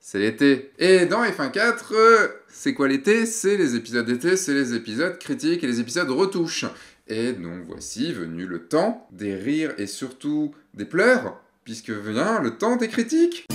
C'est l'été. Et dans F1.4, c'est quoi l'été? C'est les épisodes d'été, c'est les épisodes critiques et les épisodes retouches. Et donc voici venu le temps des rires et surtout des pleurs, puisque vient le temps des critiques.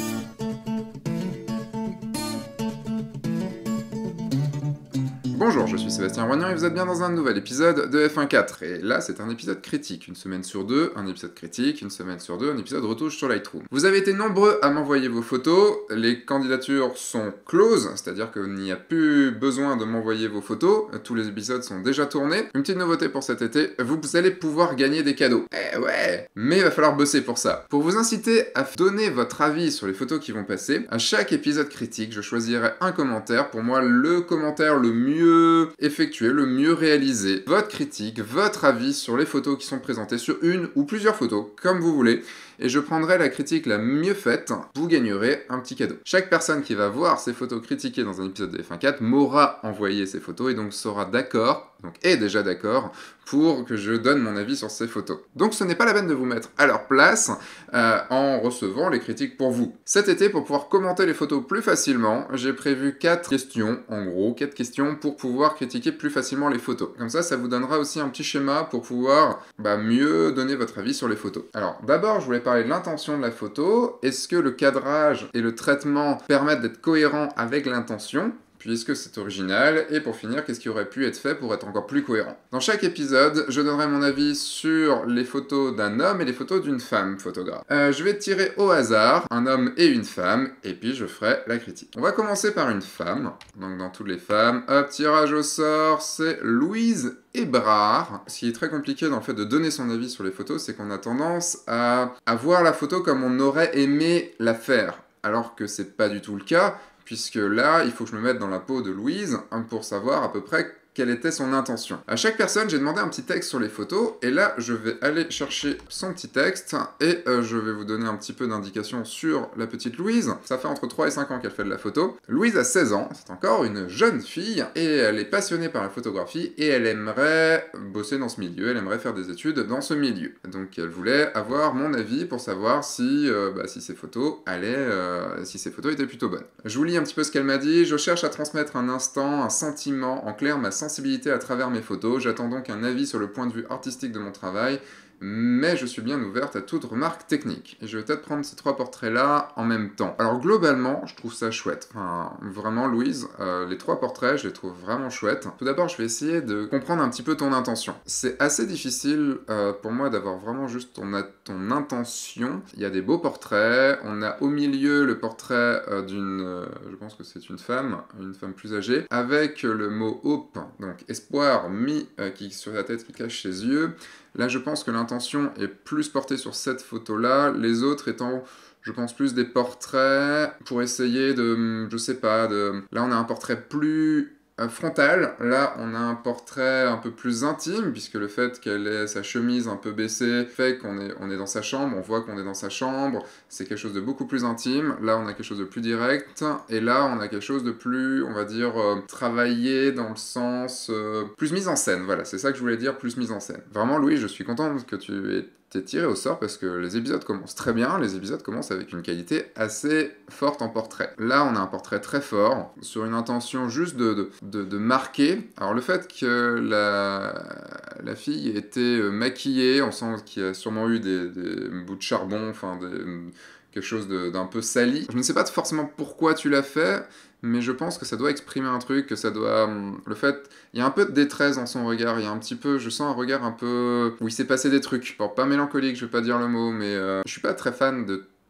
Bonjour, je suis Sébastien Roignan et vous êtes bien dans un nouvel épisode de F1.4. Et là, c'est un épisode critique. Une semaine sur deux, un épisode critique, une semaine sur deux, un épisode retouche sur Lightroom. Vous avez été nombreux à m'envoyer vos photos, les candidatures sont closes, c'est-à-dire qu'il n'y a plus besoin de m'envoyer vos photos, tous les épisodes sont déjà tournés. Une petite nouveauté pour cet été, vous allez pouvoir gagner des cadeaux. Eh ouais! Mais il va falloir bosser pour ça. Pour vous inciter à donner votre avis sur les photos qui vont passer, à chaque épisode critique, je choisirai un commentaire, pour moi le commentaire le mieux effectué, le mieux réalisé, votre critique, votre avis sur les photos qui sont présentées, sur une ou plusieurs photos, comme vous voulez, et je prendrai la critique la mieux faite, vous gagnerez un petit cadeau. Chaque personne qui va voir ces photos critiquées dans un épisode de F1.4 m'aura envoyé ces photos et donc sera d'accord, donc est déjà d'accord, pour que je donne mon avis sur ces photos. Donc ce n'est pas la peine de vous mettre à leur place en recevant les critiques pour vous. Cet été, pour pouvoir commenter les photos plus facilement, j'ai prévu 4 questions, en gros, 4 questions pour pouvoir critiquer plus facilement les photos. Comme ça vous donnera aussi un petit schéma pour pouvoir mieux donner votre avis sur les photos. Alors d'abord, je voulais parler de l'intention de la photo. Est-ce que le cadrage et le traitement permettent d'être cohérents avec l'intention ? Puisque c'est original, et pour finir, qu'est-ce qui aurait pu être fait pour être encore plus cohérent. Dans chaque épisode, je donnerai mon avis sur les photos d'un homme et les photos d'une femme photographe. Je vais tirer au hasard un homme et une femme, et puis je ferai la critique. On va commencer par une femme, donc dans toutes les femmes, hop, tirage au sort, c'est Louise Hébrard. Ce qui est très compliqué dans le fait de donner son avis sur les photos, c'est qu'on a tendance à voir la photo comme on aurait aimé la faire, alors que c'est pas du tout le cas, puisque là, il faut que je me mette dans la peau de Louise pour savoir à peu près quelle était son intention. À chaque personne, j'ai demandé un petit texte sur les photos, et là, je vais aller chercher son petit texte, et je vais vous donner un petit peu d'indications sur la petite Louise. Ça fait entre 3 et 5 ans qu'elle fait de la photo. Louise a 16 ans, c'est encore une jeune fille, et elle est passionnée par la photographie, et elle aimerait bosser dans ce milieu, elle aimerait faire des études dans ce milieu. Donc elle voulait avoir mon avis pour savoir si ces photos si ces photos étaient plutôt bonnes. Je vous lis un petit peu ce qu'elle m'a dit. Je cherche à transmettre un instant, un sentiment, en clair ma sensibilité à travers mes photos. J'attends donc un avis sur le point de vue artistique de mon travail, mais je suis bien ouverte à toute remarque technique. Et je vais peut-être prendre ces 3 portraits-là en même temps. Alors globalement, je trouve ça chouette. Enfin, vraiment, Louise, les 3 portraits, je les trouve vraiment chouettes. Tout d'abord, je vais essayer de comprendre un petit peu ton intention. C'est assez difficile pour moi d'avoir vraiment juste ton intention. Il y a des beaux portraits. On a au milieu le portrait je pense que c'est une femme plus âgée, avec le mot hope, donc espoir mis sur la tête qui cache ses yeux. Là, je pense que l'intention est plus portée sur cette photo-là, les autres étant, je pense, plus des portraits pour essayer de, je sais pas, Là, on a un portrait plus frontal, là, on a un portrait un peu plus intime, puisque le fait qu'elle ait sa chemise un peu baissée fait qu'on est dans sa chambre, on voit qu'on est dans sa chambre, c'est quelque chose de beaucoup plus intime. Là, on a quelque chose de plus direct, et là, on a quelque chose de plus, on va dire, travaillé dans le sens plus mise en scène. Voilà, c'est ça que je voulais dire, plus mise en scène. Vraiment, Louis, je suis content que tu aies été tiré au sort parce que les épisodes commencent très bien, les épisodes commencent avec une qualité assez forte en portrait. Là, on a un portrait très fort, sur une intention juste de marquer. Alors le fait que la fille ait été maquillée, on sent qu'il y a sûrement eu des bouts de charbon, enfin quelque chose d'un peu sali. Je ne sais pas forcément pourquoi tu l'as fait, mais je pense que ça doit exprimer un truc, que ça doit... Le fait... Il y a un peu de détresse dans son regard, il y a un petit peu... Je sens un regard un peu... où il s'est passé des trucs. Bon, pas mélancolique, je vais pas dire le mot, mais je suis pas très fan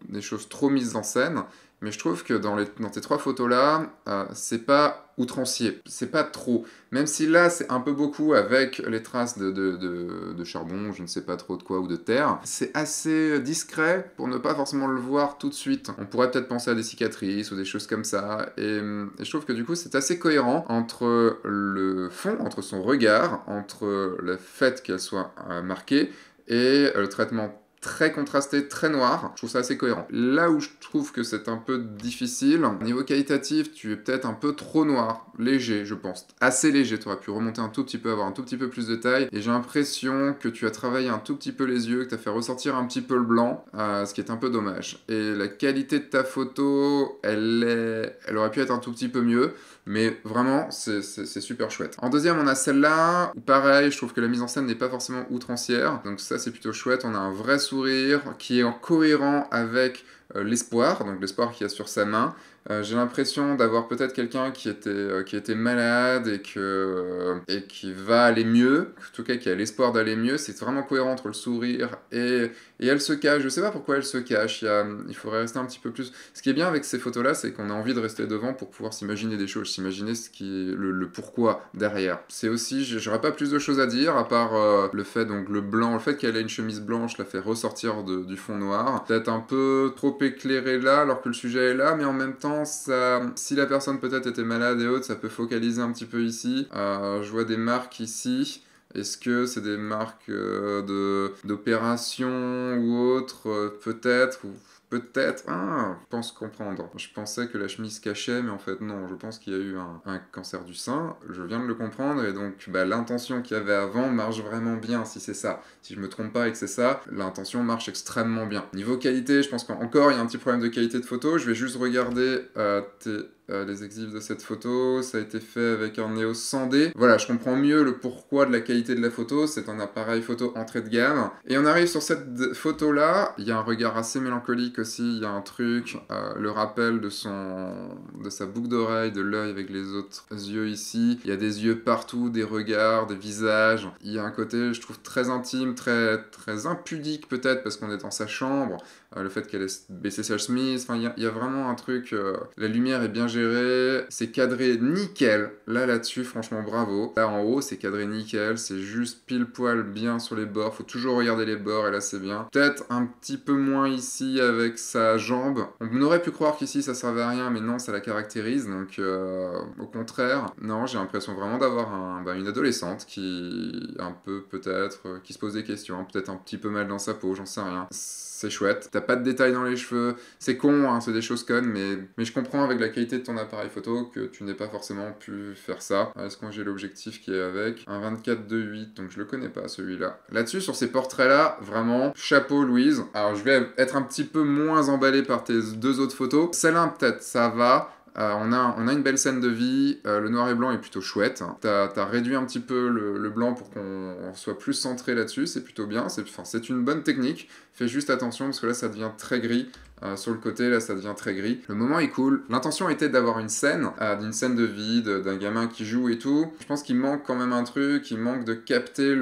des choses trop mises en scène, mais je trouve que dans tes 3 photos-là, c'est pas outrancier, c'est pas trop. Même si là, c'est un peu beaucoup avec les traces de charbon, je ne sais pas trop de quoi, ou de terre, c'est assez discret pour ne pas forcément le voir tout de suite. On pourrait peut-être penser à des cicatrices ou des choses comme ça, et je trouve que du coup, c'est assez cohérent entre le fond, entre son regard, entre le fait qu'elle soit marquée, et le traitement très contrasté, très noir. Je trouve ça assez cohérent. Là où je trouve que c'est un peu difficile, niveau qualitatif, tu es peut-être un peu trop noir, léger, je pense. Assez léger, tu aurais pu remonter un tout petit peu, avoir un tout petit peu plus de taille. Et j'ai l'impression que tu as travaillé un tout petit peu les yeux, que tu as fait ressortir un petit peu le blanc, ce qui est un peu dommage. Et la qualité de ta photo, elle aurait pu être un tout petit peu mieux. Mais vraiment, c'est super chouette. En deuxième, on a celle-là. Pareil, je trouve que la mise en scène n'est pas forcément outrancière. Donc ça, c'est plutôt chouette. On a un vrai sourire qui est en cohérent avec l'espoir, donc l'espoir qu'il y a sur sa main. J'ai l'impression d'avoir peut-être quelqu'un qui était malade et qui va aller mieux, en tout cas qui a l'espoir d'aller mieux. C'est vraiment cohérent entre le sourire et elle se cache. Je sais pas pourquoi elle se cache, il faudrait rester un petit peu plus. Ce qui est bien avec ces photos-là, c'est qu'on a envie de rester devant pour pouvoir s'imaginer des choses, s'imaginer le pourquoi derrière. C'est aussi, j'aurais pas plus de choses à dire, à part le fait, donc le blanc, le fait qu'elle ait une chemise blanche la fait ressortir du fond noir. Peut-être un peu trop éclairé là, alors que le sujet est là, mais en même temps, si la personne peut-être était malade et autres, ça peut focaliser un petit peu ici. Je vois des marques ici. Est-ce que c'est des marques d'opération ou autres? Peut-être, ou peut-être. Ah, je pense comprendre. Je pensais que la chemise cachait, mais en fait non. Je pense qu'il y a eu un cancer du sein. Je viens de le comprendre, et donc l'intention qu'il y avait avant marche vraiment bien, si c'est ça. Si je me trompe pas et que c'est ça, l'intention marche extrêmement bien. Niveau qualité, je pense qu'encore il y a un petit problème de qualité de photo. Je vais juste regarder les exifs de cette photo. Ça a été fait avec un EOS 100D. Voilà, je comprends mieux le pourquoi de la qualité de la photo. C'est un appareil photo entrée de gamme. Et on arrive sur cette photo-là. Il y a un regard assez mélancolique aussi. Il y a un truc, le rappel de sa boucle d'oreille, de l'œil avec les autres yeux ici. Il y a des yeux partout, des regards, des visages. Il y a un côté, je trouve, très intime, très, très impudique peut-être parce qu'on est dans sa chambre. Le fait qu'elle ait baissé sa chemise, enfin il y a vraiment un truc, la lumière est bien gérée, c'est cadré nickel, là-dessus franchement bravo. Là en haut c'est cadré nickel, c'est juste pile poil bien sur les bords, faut toujours regarder les bords et là c'est bien. Peut-être un petit peu moins ici avec sa jambe, on aurait pu croire qu'ici ça servait à rien mais non ça la caractérise, donc au contraire, non j'ai l'impression vraiment d'avoir une adolescente qui un peu peut-être, qui se pose des questions, peut-être un petit peu mal dans sa peau, j'en sais rien. C'est chouette. T'as pas de détails dans les cheveux. C'est con, hein, c'est des choses connes, mais je comprends avec la qualité de ton appareil photo que tu n'aies pas forcément pu faire ça. Est-ce que j'ai l'objectif qui est avec un 24-2.8, donc je le connais pas celui-là. Là-dessus, sur ces portraits-là, vraiment, chapeau Louise. Alors je vais être un petit peu moins emballé par tes deux autres photos. Celle-là, peut-être, ça va. On a une belle scène de vie, le noir et blanc est plutôt chouette. T'as réduit un petit peu le blanc pour qu'on soit plus centré là-dessus, c'est plutôt bien, c'est une bonne technique. Fais juste attention parce que là ça devient très gris. Sur le côté, là, ça devient très gris. Le moment est cool. L'intention était d'avoir une scène, d'une scène de vie, d'un gamin qui joue et tout. Je pense qu'il manque quand même un truc, il manque de capter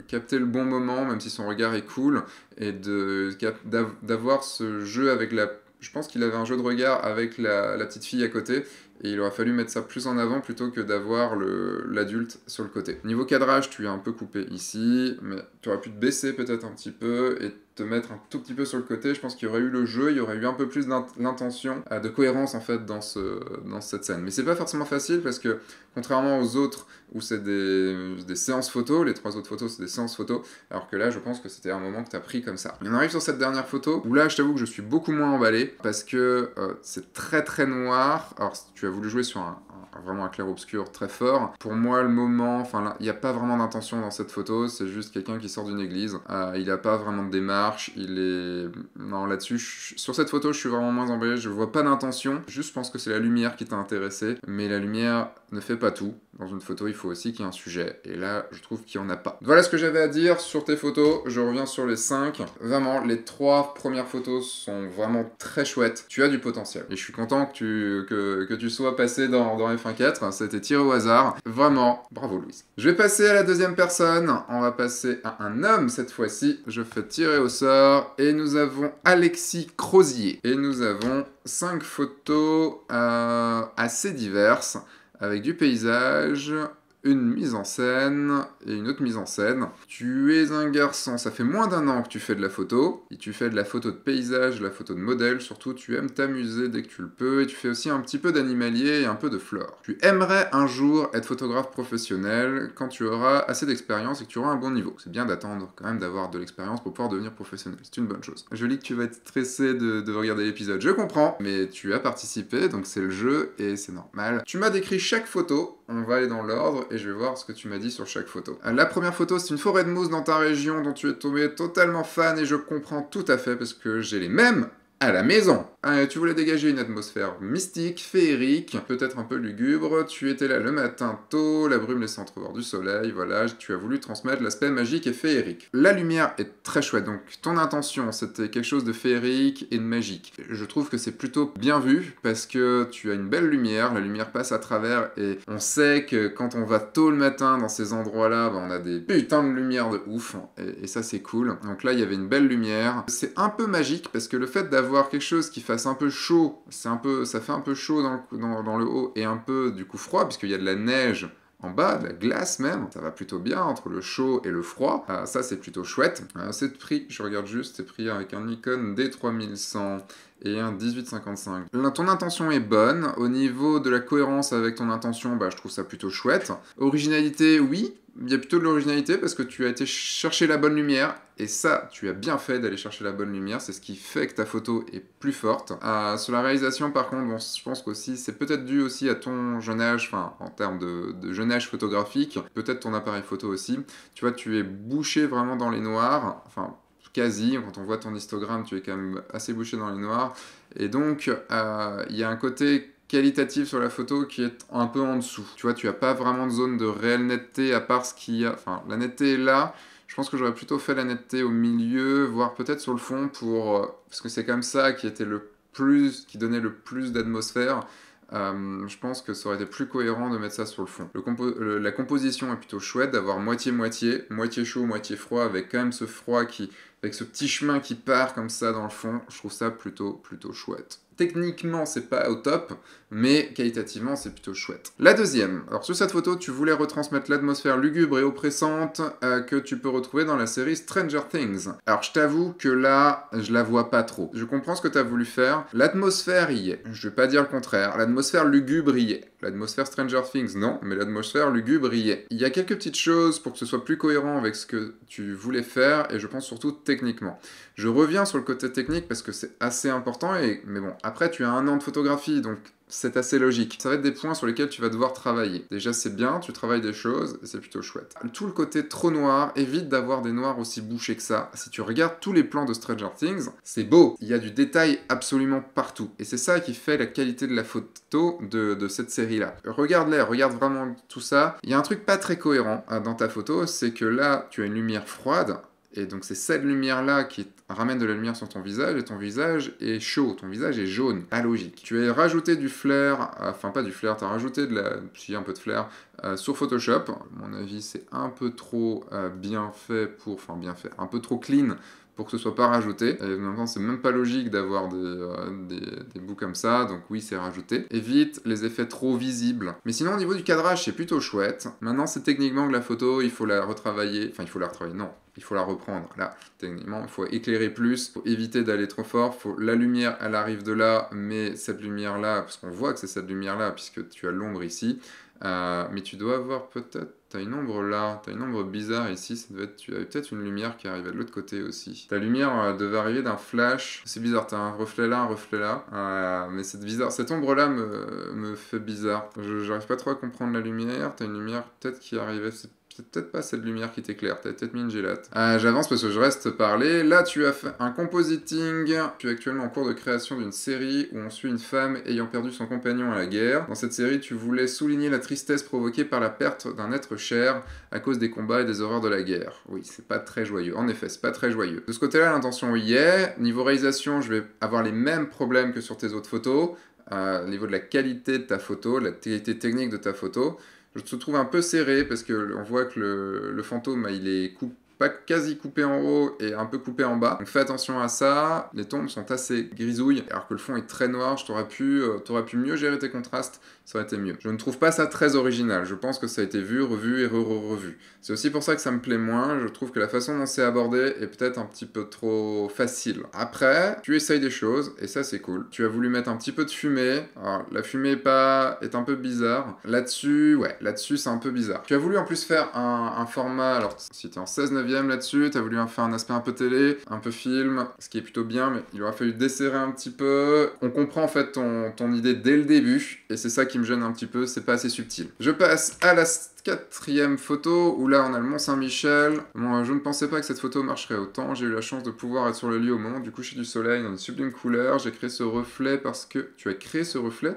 capter le bon moment, même si son regard est cool, et d'avoir ce jeu avec la... Je pense qu'il avait un jeu de regard avec la petite fille à côté, et il aurait fallu mettre ça plus en avant plutôt que d'avoir l'adulte sur le côté. Niveau cadrage, tu es un peu coupé ici, mais tu aurais pu te baisser peut-être un petit peu et te mettre un tout petit peu sur le côté. Je pense qu'il y aurait eu le jeu, il y aurait eu un peu plus d'intention, de cohérence en fait dans cette scène. Mais c'est pas forcément facile parce que contrairement aux autres où c'est des séances photos, les trois autres photos c'est des séances photos, alors que là je pense que c'était un moment que tu as pris comme ça. Et on arrive sur cette dernière photo où là je t'avoue que je suis beaucoup moins emballé parce que c'est très très noir. Alors tu as voulu jouer sur vraiment un clair-obscur très fort. Pour moi, le moment, enfin, il n'y a pas vraiment d'intention dans cette photo, c'est juste quelqu'un qui sort d'une église. Il n'a pas vraiment de démarche, non, là-dessus, sur cette photo, je suis vraiment moins emballé, je vois pas d'intention. Juste, je pense que c'est la lumière qui t'a intéressé, mais la lumière ne fait pas tout. Dans une photo, il faut aussi qu'il y ait un sujet, et là, je trouve qu'il n'y en a pas. Voilà ce que j'avais à dire sur tes photos, je reviens sur les 5. Vraiment, les 3 premières photos sont vraiment très chouettes. Tu as du potentiel, et je suis content que tu sois passé dans F1.4, ça a été tiré au hasard. Vraiment, bravo Louise. Je vais passer à la deuxième personne, on va passer à un homme cette fois-ci. Je fais tirer au sort, et nous avons Alexis Crozier. Et nous avons 5 photos assez diverses, avec du paysage, une mise en scène et une autre mise en scène. Tu es un garçon, ça fait moins d'un an que tu fais de la photo, et tu fais de la photo de paysage, de la photo de modèle, surtout tu aimes t'amuser dès que tu le peux, et tu fais aussi un petit peu d'animalier et un peu de flore. Tu aimerais un jour être photographe professionnel quand tu auras assez d'expérience et que tu auras un bon niveau. C'est bien d'attendre quand même d'avoir de l'expérience pour pouvoir devenir professionnel, c'est une bonne chose. Je lis que tu vas être stressé de regarder l'épisode, je comprends, mais tu as participé, donc c'est le jeu et c'est normal. Tu m'as décrit chaque photo, on va aller dans l'ordre et je vais voir ce que tu m'as dit sur chaque photo. La première photo, c'est une forêt de mousse dans ta région dont tu es tombé totalement fan et je comprends tout à fait parce que j'ai les mêmes à la maison. Tu voulais dégager une atmosphère mystique, féerique, peut-être un peu lugubre. Tu étais là le matin tôt, la brume laissait entrevoir du soleil, voilà, tu as voulu transmettre l'aspect magique et féerique. La lumière est très chouette, donc ton intention, c'était quelque chose de féerique et de magique. Je trouve que c'est plutôt bien vu, parce que tu as une belle lumière, la lumière passe à travers, et on sait que quand on va tôt le matin dans ces endroits-là, on a des putains de lumière de ouf, et ça c'est cool. Donc là, il y avait une belle lumière. C'est un peu magique, parce que le fait d'avoir quelque chose qui fasse un peu chaud, ça fait un peu chaud dans le haut et un peu du coup froid, puisqu'il y a de la neige en bas, de la glace même, ça va plutôt bien entre le chaud et le froid, ça c'est plutôt chouette. C'est pris, je regarde juste, c'est pris avec un Nikon D3100 et un 1855. Ton intention est bonne, au niveau de la cohérence avec ton intention, je trouve ça plutôt chouette. Originalité, oui, il y a plutôt de l'originalité parce que tu as été chercher la bonne lumière, et ça, tu as bien fait d'aller chercher la bonne lumière, c'est ce qui fait que ta photo est plus forte. Sur la réalisation, par contre, je pense qu'aussi, c'est peut-être dû aussi à ton jeune âge, enfin, en termes de jeune âge photographique, peut-être ton appareil photo aussi. Tu vois, tu es bouché vraiment dans les noirs, enfin, quasi, quand on voit ton histogramme, tu es quand même assez bouché dans les noirs, et donc, il y a un côté qualitatif sur la photo qui est un peu en dessous. Tu vois, tu n'as pas vraiment de zone de réelle netteté à part ce qu'il y a. Enfin, la netteté est là. Je pense que j'aurais plutôt fait la netteté au milieu, voire peut-être sur le fond, parce que c'est comme ça qui donnait le plus d'atmosphère. Je pense que ça aurait été plus cohérent de mettre ça sur le fond. La composition est plutôt chouette, d'avoir moitié-moitié, moitié chaud, moitié froid, avec quand même ce froid avec ce petit chemin qui part comme ça dans le fond. Je trouve ça plutôt chouette. Techniquement, c'est pas au top, mais qualitativement, c'est plutôt chouette. La deuxième. Alors, sur cette photo, tu voulais retransmettre l'atmosphère lugubre et oppressante que tu peux retrouver dans la série Stranger Things. Alors, je t'avoue que là, je la vois pas trop. Je comprends ce que tu as voulu faire. L'atmosphère y est. Je vais pas dire le contraire. L'atmosphère lugubre y est. L'atmosphère Stranger Things, non, mais l'atmosphère lugubre y est. Il y a quelques petites choses pour que ce soit plus cohérent avec ce que tu voulais faire, et je pense surtout techniquement. Je reviens sur le côté technique parce que c'est assez important, mais bon, après tu as un an de photographie, donc c'est assez logique. Ça va être des points sur lesquels tu vas devoir travailler. Déjà, c'est bien, tu travailles des choses, et c'est plutôt chouette. Tout le côté trop noir, évite d'avoir des noirs aussi bouchés que ça. Si tu regardes tous les plans de Stranger Things, c'est beau. Il y a du détail absolument partout. Et c'est ça qui fait la qualité de la photo de cette série-là. Regarde-les, regarde vraiment tout ça. Il y a un truc pas très cohérent dans ta photo, c'est que là, tu as une lumière froide, et donc c'est cette lumière-là qui ramène de la lumière sur ton visage, et ton visage est chaud, ton visage est jaune, pas logique. Tu as rajouté du flair, enfin pas du flair, tu as rajouté un peu de flair sur Photoshop. À mon avis, c'est un peu trop bien fait un peu trop clean pour que ce soit pas rajouté. Et en même temps, c'est même pas logique d'avoir des bouts comme ça, donc oui, c'est rajouté. Évite les effets trop visibles. Mais sinon, au niveau du cadrage, c'est plutôt chouette. Maintenant, c'est techniquement que la photo, il faut la retravailler. Enfin, il faut la retravailler, non. Il faut la reprendre. Là, techniquement, il faut éclairer plus, il faut éviter d'aller trop fort. La lumière, elle arrive de là, mais cette lumière-là, parce qu'on voit que c'est cette lumière-là, puisque tu as l'ombre ici, mais tu dois avoir peut-être... T'as une ombre là, t'as une ombre bizarre ici, tu avais peut-être une lumière qui arrivait de l'autre côté aussi. Ta lumière devait arriver d'un flash, c'est bizarre, t'as un reflet là, mais c'est bizarre, cette ombre là me fait bizarre. J'arrive pas trop à comprendre la lumière, t'as une lumière peut-être qui arrivait, c'est peut-être pas cette lumière qui t'éclaire, t'as peut-être mis une gélate. J'avance parce que je reste parler. Là, tu as fait un compositing. Tu es actuellement en cours de création d'une série où on suit une femme ayant perdu son compagnon à la guerre. Dans cette série, tu voulais souligner la tristesse provoquée par la perte d'un être cher à cause des combats et des horreurs de la guerre. Oui, c'est pas très joyeux. En effet, c'est pas très joyeux. De ce côté-là, l'intention y est. Niveau réalisation, je vais avoir les mêmes problèmes que sur tes autres photos. Au niveau de la qualité de ta photo, la qualité technique de ta photo. Je te trouve un peu serré parce que on voit que le fantôme, il est pas quasi coupé en haut et un peu coupé en bas. Donc fais attention à ça. Les tombes sont assez grisouilles, alors que le fond est très noir. T'aurais pu mieux gérer tes contrastes, ça aurait été mieux. Je ne trouve pas ça très original. Je pense que ça a été vu, revu et revu. C'est aussi pour ça que ça me plaît moins. Je trouve que la façon dont c'est abordé est peut-être un petit peu trop facile. Après, tu essayes des choses, et ça c'est cool. Tu as voulu mettre un petit peu de fumée. Alors, la fumée est un peu bizarre. Là-dessus, c'est un peu bizarre. Tu as voulu en plus faire un format, alors si t'es en 16/9 là-dessus, tu as voulu faire un aspect un peu télé, un peu film, ce qui est plutôt bien, mais il aurait fallu desserrer un petit peu. On comprend en fait ton idée dès le début, et c'est ça qui me gêne un petit peu, c'est pas assez subtil. Je passe à la 4e photo, où là on a le Mont-Saint-Michel. Bon, je ne pensais pas que cette photo marcherait autant. J'ai eu la chance de pouvoir être sur le lieu au moment du coucher du soleil, dans une sublime couleur. J'ai créé ce reflet parce que... Tu as créé ce reflet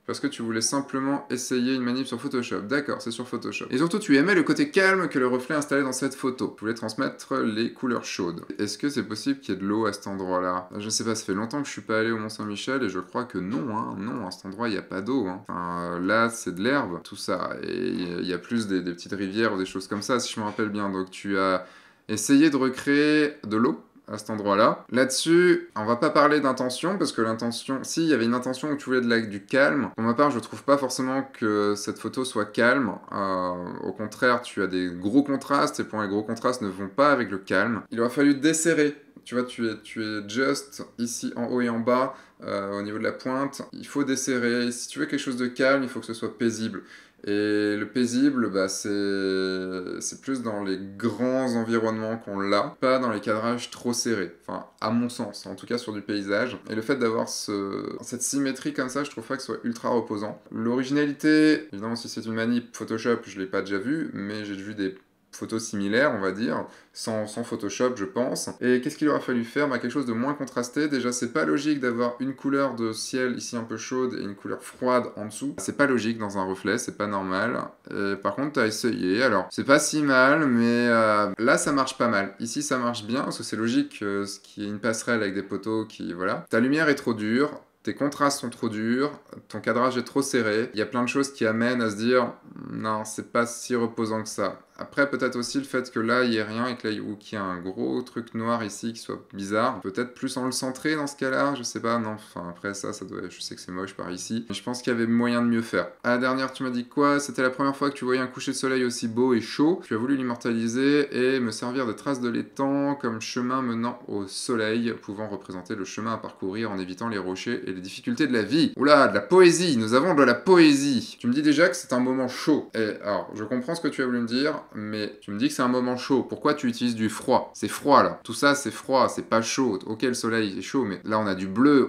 parce que tu voulais simplement essayer une manip sur Photoshop. D'accord, c'est sur Photoshop. Et surtout, tu aimais le côté calme que le reflet installait dans cette photo. Tu voulais transmettre les couleurs chaudes. Est-ce que c'est possible qu'il y ait de l'eau à cet endroit-là? Je sais pas, ça fait longtemps que je suis pas allé au Mont-Saint-Michel et je crois que non, hein. Non, à cet endroit, il n'y a pas d'eau. Hein. Enfin, là, c'est de l'herbe, tout ça. Et il y a plus des petites rivières ou des choses comme ça, si je me rappelle bien. Donc tu as essayé de recréer de l'eau à cet endroit-là. Là-dessus, on va pas parler d'intention, parce que l'intention... Si, il y avait une intention où tu voulais du calme. Pour ma part, je trouve pas forcément que cette photo soit calme. Au contraire, tu as des gros contrastes, et pour les gros contrastes ne vont pas avec le calme. Il aurait fallu desserrer. Tu vois, tu es just ici en haut et en bas, au niveau de la pointe. Il faut desserrer. Si tu veux quelque chose de calme, il faut que ce soit paisible. Et le paisible, bah, c'est plus dans les grands environnements qu'on l'a, pas dans les cadrages trop serrés. Enfin, à mon sens, en tout cas sur du paysage. Et le fait d'avoir cette symétrie comme ça, je trouve pas que ce soit ultra reposant. L'originalité, évidemment, si c'est une manip Photoshop, je l'ai pas déjà vu, mais j'ai vu des photos similaires, on va dire, sans Photoshop, je pense. Et qu'est-ce qu'il aurait fallu faire? Bah, quelque chose de moins contrasté. Déjà, c'est pas logique d'avoir une couleur de ciel ici un peu chaude et une couleur froide en dessous. C'est pas logique dans un reflet, c'est pas normal. Et par contre, t'as essayé. Alors, c'est pas si mal, mais là, ça marche pas mal. Ici, ça marche bien, parce que c'est logique qu'il y ait une passerelle avec des poteaux qui... Voilà. Ta lumière est trop dure. Tes contrastes sont trop durs, ton cadrage est trop serré, il y a plein de choses qui amènent à se dire non, c'est pas si reposant que ça. Après, peut-être aussi le fait que là, il n'y ait rien et qu'il y ait un gros truc noir ici qui soit bizarre. Peut-être plus en le centrer dans ce cas-là, je sais pas, non. Enfin, après ça doit... Je sais que c'est moche par ici. Mais je pense qu'il y avait moyen de mieux faire. À la dernière, tu m'as dit quoi? C'était la première fois que tu voyais un coucher de soleil aussi beau et chaud. Tu as voulu l'immortaliser et me servir de traces de l'étang comme chemin menant au soleil, pouvant représenter le chemin à parcourir en évitant les rochers et les difficultés de la vie. Oula, de la poésie! Nous avons de la poésie! Tu me dis déjà que c'est un moment chaud. Et alors, je comprends ce que tu as voulu me dire, mais tu me dis que c'est un moment chaud. Pourquoi tu utilises du froid? C'est froid là. Tout ça c'est froid, c'est pas chaud. Ok, le soleil est chaud, mais là on a du bleu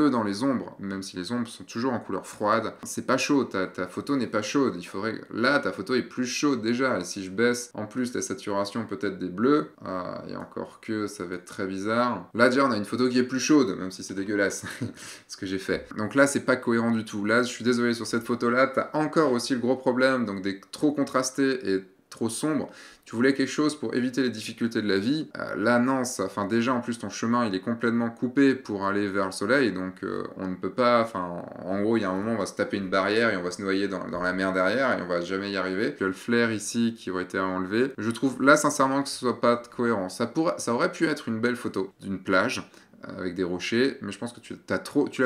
dans les ombres, même si les ombres sont toujours en couleur froide. C'est pas chaud, ta photo n'est pas chaude. Il faudrait... Là, ta photo est plus chaude déjà. Et si je baisse en plus la saturation peut-être des bleus, et encore que ça va être très bizarre. Là déjà on a une photo qui est plus chaude, même si c'est dégueulasse ce que j'ai fait. Donc là c'est pas cohérent du tout. Là je suis désolé, sur cette photo là, t'as encore aussi le gros problème, donc des trop contrastés et trop sombre. Tu voulais quelque chose pour éviter les difficultés de la vie. Là, non, enfin, déjà, en plus, ton chemin, il est complètement coupé pour aller vers le soleil, donc on ne peut pas... Enfin, en gros, il y a un moment, on va se taper une barrière et on va se noyer dans la mer derrière et on va jamais y arriver. Tu as le flair ici qui aurait été enlevé. Je trouve, là, sincèrement, que ce soit pas cohérent. Ça aurait pu être une belle photo d'une plage, avec des rochers, mais je pense que tu l'as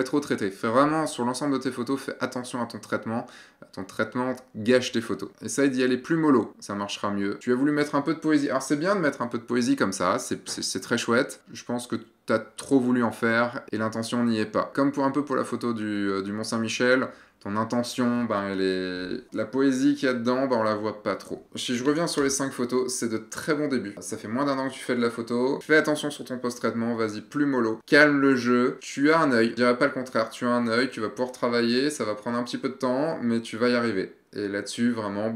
trop traité. Fais vraiment, sur l'ensemble de tes photos, fais attention à ton traitement. Ton traitement gâche tes photos. Essaye d'y aller plus mollo, ça marchera mieux. Tu as voulu mettre un peu de poésie. Alors c'est bien de mettre un peu de poésie comme ça, c'est très chouette. Je pense que t'as trop voulu en faire et l'intention n'y est pas. Comme pour la photo du Mont-Saint-Michel, ton intention, la poésie qu'il y a dedans, on la voit pas trop. Si je reviens sur les 5 photos, c'est de très bons débuts. Ça fait moins d'1 an que tu fais de la photo. Fais attention sur ton post-traitement, vas-y plus mollo. Calme le jeu. Tu as un œil. Je dirais pas le contraire, tu as un œil, tu vas pouvoir travailler, ça va prendre un petit peu de temps, mais tu vas y arriver. Et là-dessus, vraiment,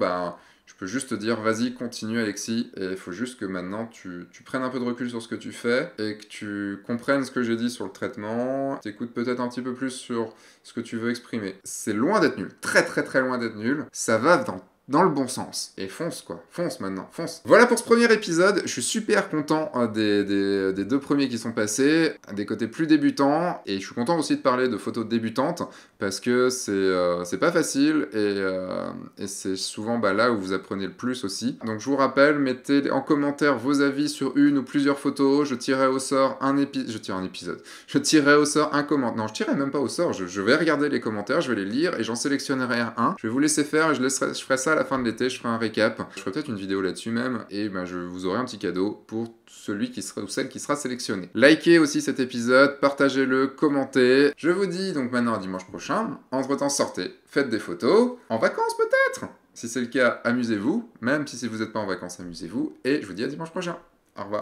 je peux juste te dire, vas-y, continue Alexis, et il faut juste que maintenant tu prennes un peu de recul sur ce que tu fais, et que tu comprennes ce que j'ai dit sur le traitement, t'écoutes peut-être un petit peu plus sur ce que tu veux exprimer. C'est loin d'être nul, très très très loin d'être nul, ça va dans dans le bon sens. Et fonce, quoi. Fonce maintenant, fonce. Voilà pour ce premier épisode. Je suis super content des deux premiers qui sont passés, des côtés plus débutants, et je suis content aussi de parler de photos débutantes, parce que c'est pas facile, et c'est souvent là où vous apprenez le plus aussi. Donc je vous rappelle, mettez en commentaire vos avis sur une ou plusieurs photos, je tirerai au sort je tirerai au sort un commentaire. Non, je tirerai même pas au sort, je vais regarder les commentaires, je vais les lire, et j'en sélectionnerai un. Je vais vous laisser faire, et je ferai ça à la fin de l'été, je ferai un récap. Je ferai peut-être une vidéo là-dessus même, et je vous aurai un petit cadeau pour celui qui sera ou celle qui sera sélectionnée. Likez aussi cet épisode, partagez-le, commentez. Je vous dis donc maintenant à dimanche prochain. Entre-temps, sortez, faites des photos, en vacances peut-être. Si c'est le cas, amusez-vous. Même si vous n'êtes pas en vacances, amusez-vous. Et je vous dis à dimanche prochain. Au revoir.